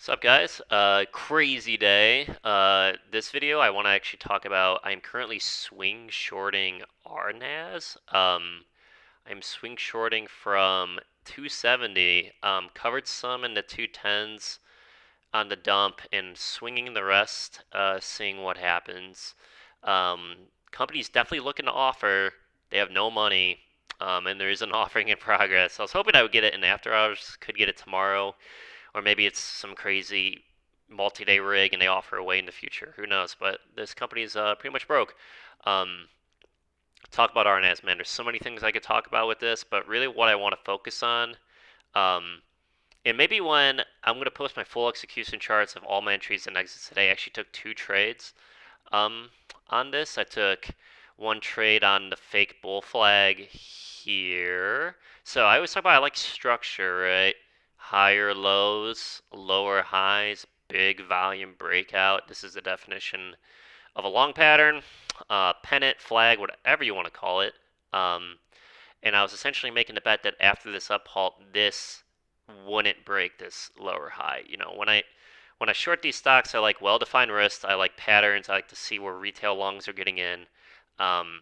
What's up, guys? Crazy day. This video I want to actually talk about. I'm currently swing shorting RNAZ. I'm swing shorting from 270. Covered some in the 210s on the dump and swinging the rest, seeing what happens. Company's definitely looking to offer. They have no money, and there is an offering in progress. I was hoping I would get it in after hours. Could get it tomorrow, or maybe it's some crazy multi-day rig and they offer away in the future. Who knows? But this company's pretty much broke. Um, Talk about RNAS, man. There's so many things I could talk about with this, but really what I want to focus on, um, and maybe when I'm going to post my full execution charts of all my entries and exits today, I actually took two trades um, on this. I took one trade on the fake bull flag here. So I always talk about I like structure, right? Higher lows, lower highs, big volume breakout. This is the definition of a long pattern, pennant, flag, whatever you want to call it. Um, and I was essentially making the bet that after this up halt, this wouldn't break this lower high. When I short these stocks, I like well-defined risks. I like patterns. I like to see where retail longs are getting in. Um,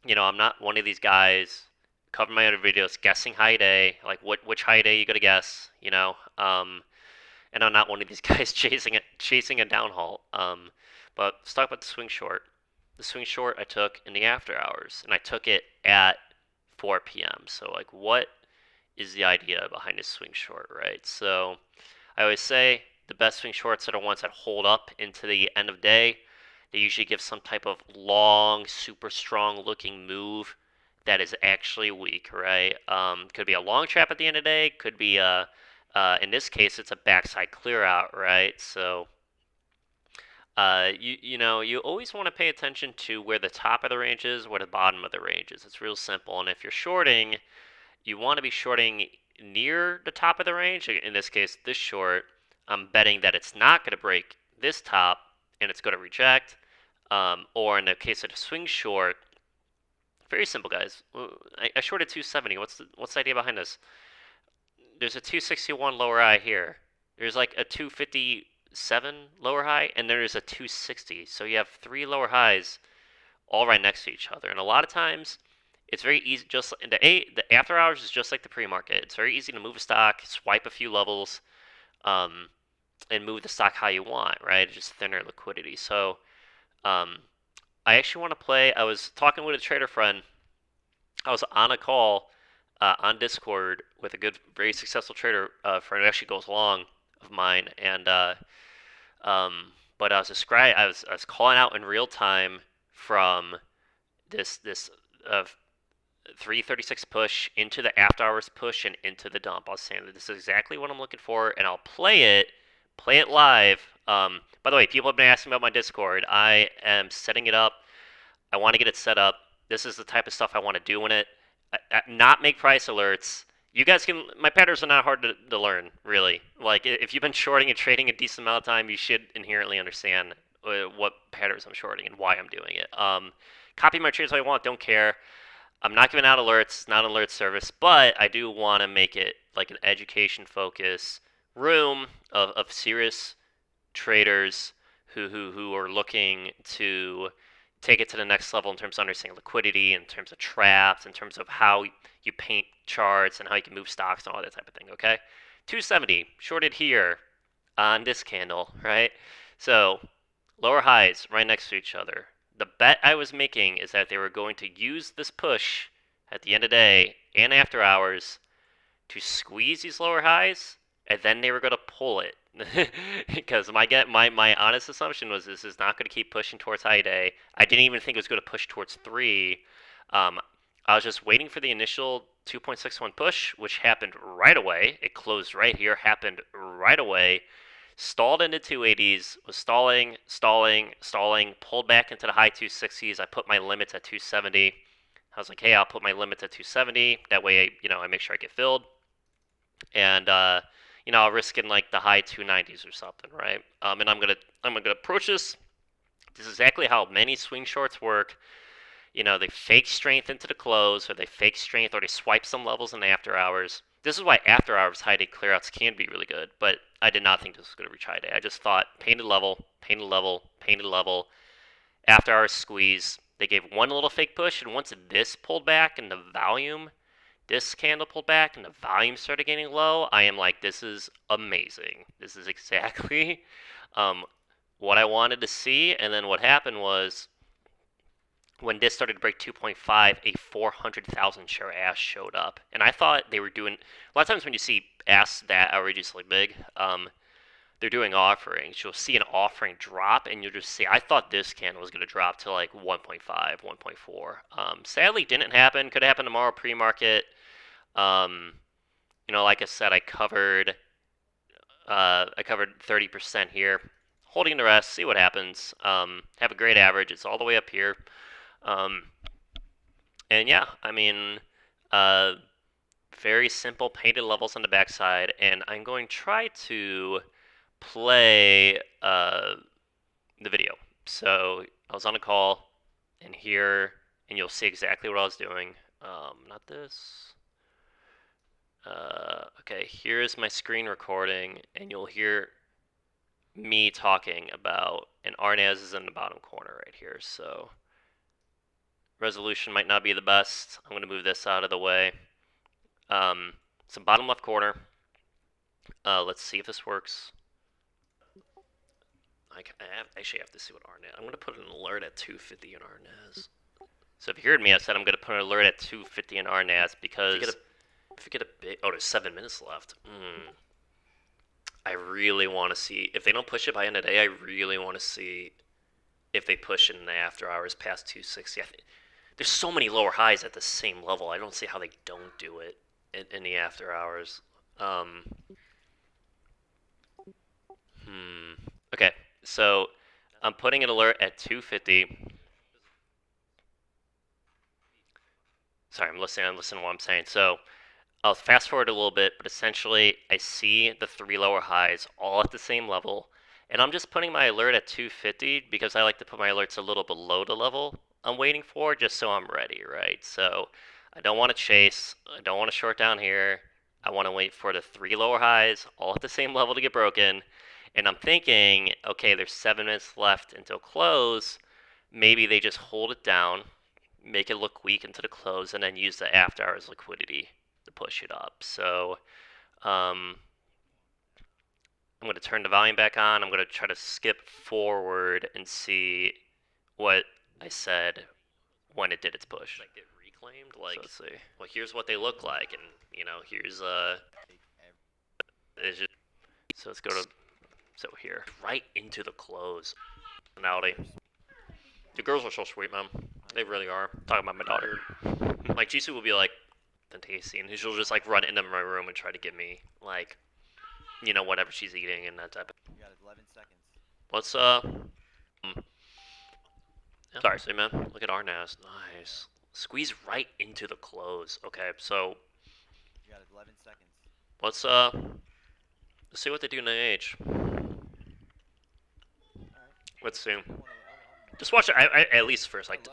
I'm not one of these guys cover my other videos guessing high day, like which high day you gotta guess. And I'm not one of these guys chasing a downhaul. But let's talk about the swing short. The swing short I took in the after hours, and I took it at 4 p.m. So like, what is the idea behind this swing short, right? So I always say the best swing shorts are the ones that hold up into the end of day. They usually give some type of long, super strong looking move that is actually weak, right? Could be a long trap at the end of the day. Could be in this case, it's a backside clear out, right? So you always want to pay attention to where the top of the range is, where the bottom of the range is. It's real simple. And if you're shorting, you want to be shorting near the top of the range. In this case, this short, I'm betting that it's not going to break this top and it's going to reject. Or in the case of the swing short, very simple, guys. I shorted 270. What's the idea behind this? There's a 261 lower high here. There's like a 257 lower high, and there's a 260. So you have three lower highs all right next to each other. And a lot of times, it's very easy. Just the after hours is just like the pre-market. It's very easy to move a stock, swipe a few levels, um, and move the stock how you want. Right? It's just thinner liquidity. So um, I actually want to play. I was talking with a trader friend. I was on a call on Discord with a good, very successful trader friend who actually goes along of mine, and but I was calling out in real time from this 336 push into the after hours push and into the dump. I was saying that this is exactly what I'm looking for, and I'll play it live. By the way, people have been asking about my Discord. I am setting it up. I want to get it set up. This is the type of stuff I want to do in it. Not make price alerts. You guys can. My patterns are not hard to learn, really. Like if you've been shorting and trading a decent amount of time, you should inherently understand what patterns I'm shorting and why I'm doing it. Copy my trades if I want. Don't care. I'm not giving out alerts. Not an alert service, but I do want to make it like an education focus room of serious traders who are looking to take it to the next level in terms of understanding liquidity, in terms of traps, in terms of how you paint charts and how you can move stocks and all that type of thing. Okay, 270 shorted here on this candle, right? So lower highs right next to each other. The bet I was making is that they were going to use this push at the end of the day and after hours to squeeze these lower highs, and then they were going to pull it. Because my honest assumption was this is not going to keep pushing towards high day. I didn't even think it was going to push towards 3. I was just waiting for the initial 2.61 push, which happened right away. It closed right here, happened right away. Stalled into 280s, was stalling, pulled back into the high 260s. I put my limits at 270. I was like, hey, I'll put my limits at 270. That way, I make sure I get filled. And I'll risk in like the high 290s or something, right? And I'm gonna approach this. This is exactly how many swing shorts work. They fake strength into the close, or they fake strength, or they swipe some levels in the after hours. this is why after hours high day clearouts can be really good, but I did not think this was going to reach high day. I just thought painted level, painted level, painted level, after hours squeeze. They gave one little fake push, and once this pulled back and the volume, this candle pulled back and the volume started getting low, I am like, this is amazing. This is exactly what I wanted to see. And then what happened was, when this started to break 2.5, a 400,000 share ask showed up. And I thought they were doing, a lot of times when you see asks that outrageously big, they're doing offerings. You'll see an offering drop, and you'll just see, I thought this candle was going to drop to like 1.5, 1.4. Sadly, didn't happen. Could happen tomorrow pre-market. Like I said, I covered 30% here. Holding the rest, see what happens. Have a great average. It's all the way up here. And yeah, I mean, very simple painted levels on the backside, and I'm going to try to play the video. So I was on a call, and here, and you'll see exactly what I was doing. Not this. Okay, here's my screen recording, and you'll hear me talking about, and RNAZ is in the bottom corner right here, so resolution might not be the best. I'm going to move this out of the way. So bottom left corner. Let's see if this works. I actually have to see what RNAZ. I'm going to put an alert at 250 in RNAZ. So if you heard me, I said I'm going to put an alert at 250 in RNAZ because if you get a big, there's 7 minutes left. I really want to see, if they don't push it by end of day, I really want to see if they push it in the after hours past 260. There's so many lower highs at the same level. I don't see how they don't do it in the after hours. Okay, so I'm putting an alert at 250. Sorry, I'm listening to what I'm saying. So I'll fast forward a little bit, but essentially I see the 3 lower highs all at the same level, and I'm just putting my alert at 250 because I like to put my alerts a little below the level I'm waiting for, just so I'm ready, right? So I don't want to chase, I don't want to short down here. I want to wait for the 3 lower highs all at the same level to get broken, and I'm thinking, okay, there's 7 minutes left until close. Maybe they just hold it down, make it look weak into the close, and then use the after hours liquidity to push it up. So I'm going to turn the volume back on. I'm going to try to skip forward and see what I said when it did its push. Like it reclaimed, like, so let's see. Well, here's what they look like, and here's so let's go to here, right into the close. Personality. The girls are so sweet, man. They really are. I'm talking about my daughter. Like Jisoo will be like, tasty, and she'll just like run into my room and try to give me like, whatever she's eating and that type of. You got 11 seconds. Let's sorry, see man. Look at RNAZ. Nice. Squeeze right into the close. Okay, so. You got 11 seconds. Let's see what they do in the age. Let's see. Just watch it. I at least first like.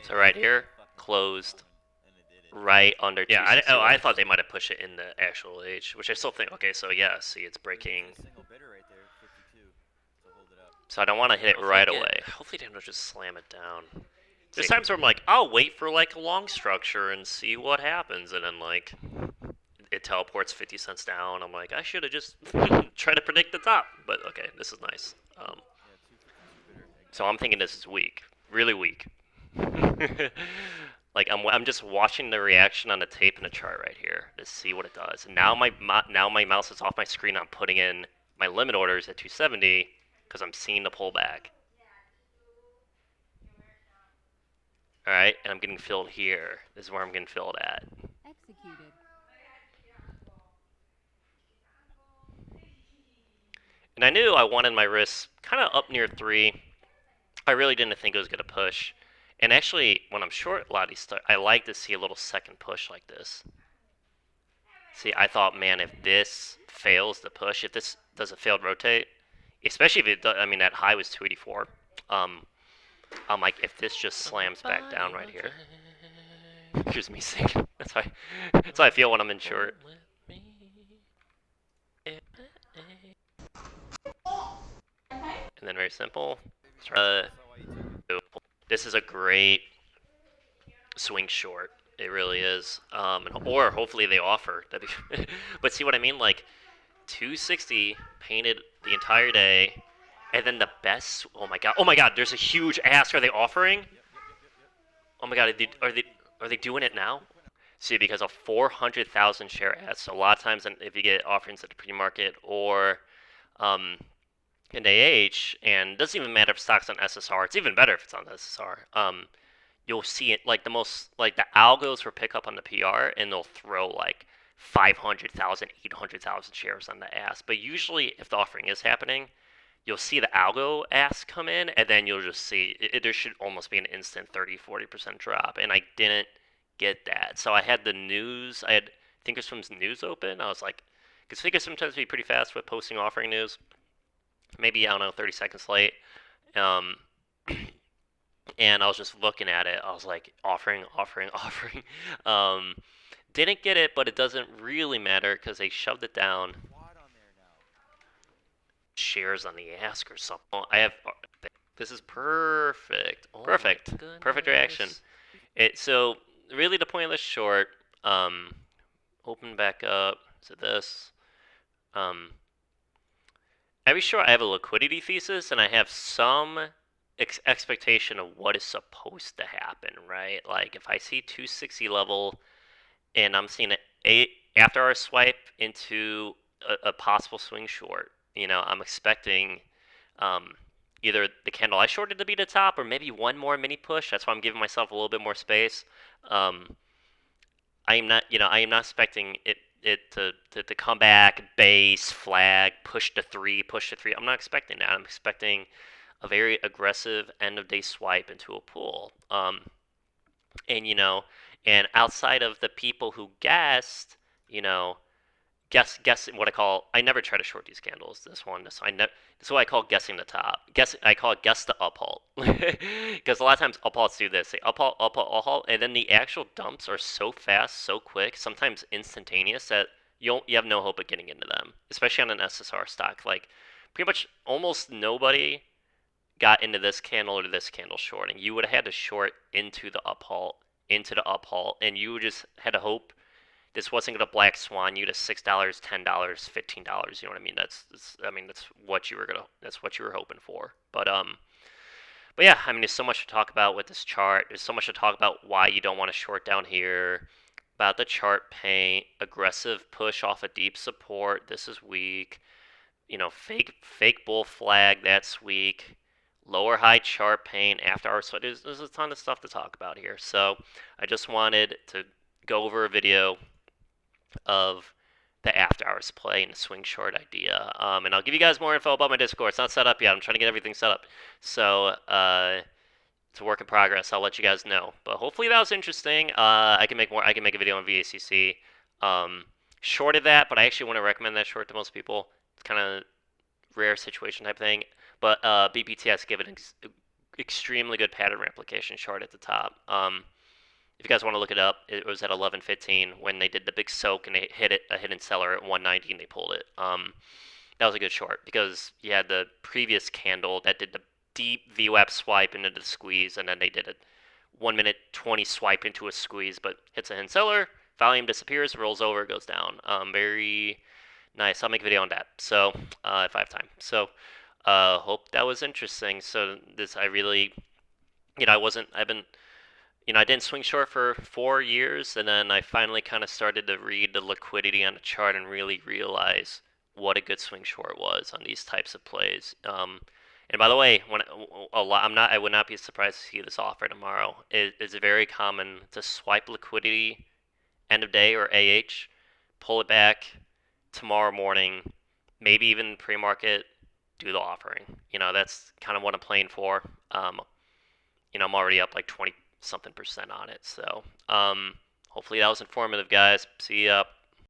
So right here, closed. Right under. Yeah, I thought they might have pushed it in the actual age, which I still think. Okay, so yeah, see, it's breaking. So I don't want to hit it right away. Hopefully they don't just slam it down. There's times where I'm like, I'll wait for like a long structure and see what happens, and then like it teleports 50 cents down. I'm like, I should have just tried to predict the top. But okay, this is nice. So I'm thinking this is weak, really weak. Like I'm just watching the reaction on the tape in the chart right here to see what it does. And now my mouse is off my screen. I'm putting in my limit orders at 270 because I'm seeing the pullback. All right, and I'm getting filled here. This is where I'm getting filled at. Executed. And I knew I wanted my risks kind of up near 3. I really didn't think it was going to push. And actually, when I'm short a lot of these stuff, I like to see a little second push like this. See, I thought, man, if this fails to push, if this does a failed rotate, especially if it does, I mean, that high was 284. I'm like, if this just slams back down right here. Here's me singing. That's how I feel when I'm in short. And then very simple. Baby, Uh, I saw why you took it. this is a great swing short. It really is. Or hopefully they offer. But see what I mean? Like 260 painted the entire day, and then the best. Oh my god! Oh my god! There's a huge ask. Are they offering? Yep. Oh my god! Holy Are they doing it now? quit now. See, because of 400,000 share ads. So a lot of times, if you get offerings at the pre-market or um, in AH, and it doesn't even matter if stock's on SSR. It's even better if it's on SSR. You'll see it like the algos for pickup on the PR, and they'll throw like 500,000, 800,000 shares on the ask. But usually, if the offering is happening, you'll see the algo ask come in, and then you'll just see there should almost be an instant 30-40% drop. And I didn't get that. So I had the news, I had Thinkorswim's news open. I was like, because Thinkorswim tends to be pretty fast with posting offering news. Maybe, I don't know, 30 seconds late. Um, and I was just looking at it. I was like, offering. Um, didn't get it, but it doesn't really matter because they shoved it down. Quad on there now. Shares on the ask or something. I have. This is perfect. Oh Perfect. Perfect reaction. goodness. So really the point of this short. Open back up. So this. Um, every short I have a liquidity thesis and I have some expectation of what is supposed to happen, right? Like if I see 260 level and I'm seeing a after our swipe into a possible swing short, I'm expecting um, either the candle I shorted to be the top or maybe one more mini push. That's why I'm giving myself a little bit more space. Um, I am not expecting it to come back, base, flag, push to three. I'm not expecting that. I'm expecting a very aggressive end of day swipe into a pool. And and outside of the people who guessed, you know, guess what I call. I never try to short these candles. This is what I call guessing the top. I call it guess the up halt because a lot of times up halts do this. They up halt, and then the actual dumps are so fast, so quick, sometimes instantaneous that you have no hope of getting into them, especially on an SSR stock. Like pretty much almost nobody got into this candle or this candle shorting. You would have had to short into the up halt, and you just had to hope this wasn't gonna black swan you to $6, $10, $15. You know what I mean? That's what you were hoping for. But yeah, I mean, there's so much to talk about with this chart. There's so much to talk about why you don't want to short down here. About the chart paint, aggressive push off a deep support. This is weak. Fake bull flag. That's weak. Lower high chart paint after our. So there's a ton of stuff to talk about here. So I just wanted to go over a video of the after hours play and the swing short idea. And I'll give you guys more info about my Discord. It's not set up yet. I'm trying to get everything set up. So it's a work in progress. I'll let you guys know. But hopefully that was interesting. I can make more. I can make a video on VACC. Shorted that, but I actually want to recommend that short to most people. It's kind of rare situation type thing. But BPTS give it an extremely good pattern replication short at the top. If you guys want to look it up, it was at 11:15 when they did the big soak and they hit a hidden seller at 190 and they pulled it. That was a good short because you had the previous candle that did the deep VWAP swipe into the squeeze, and then they did a 1 minute 20 swipe into a squeeze, but hits a hidden seller, volume disappears, rolls over, goes down. Very nice. I'll make a video on that. So if I have time. So hope that was interesting. So this I really, I didn't swing short for 4 years, and then I finally kind of started to read the liquidity on the chart and really realize what a good swing short was on these types of plays. And by the way, I would not be surprised to see this offer tomorrow. It's very common to swipe liquidity end of day or AH, pull it back tomorrow morning, maybe even pre-market, do the offering. That's kind of what I'm playing for. I'm already up like 20 something percent on it. So hopefully that was informative, guys. See ya.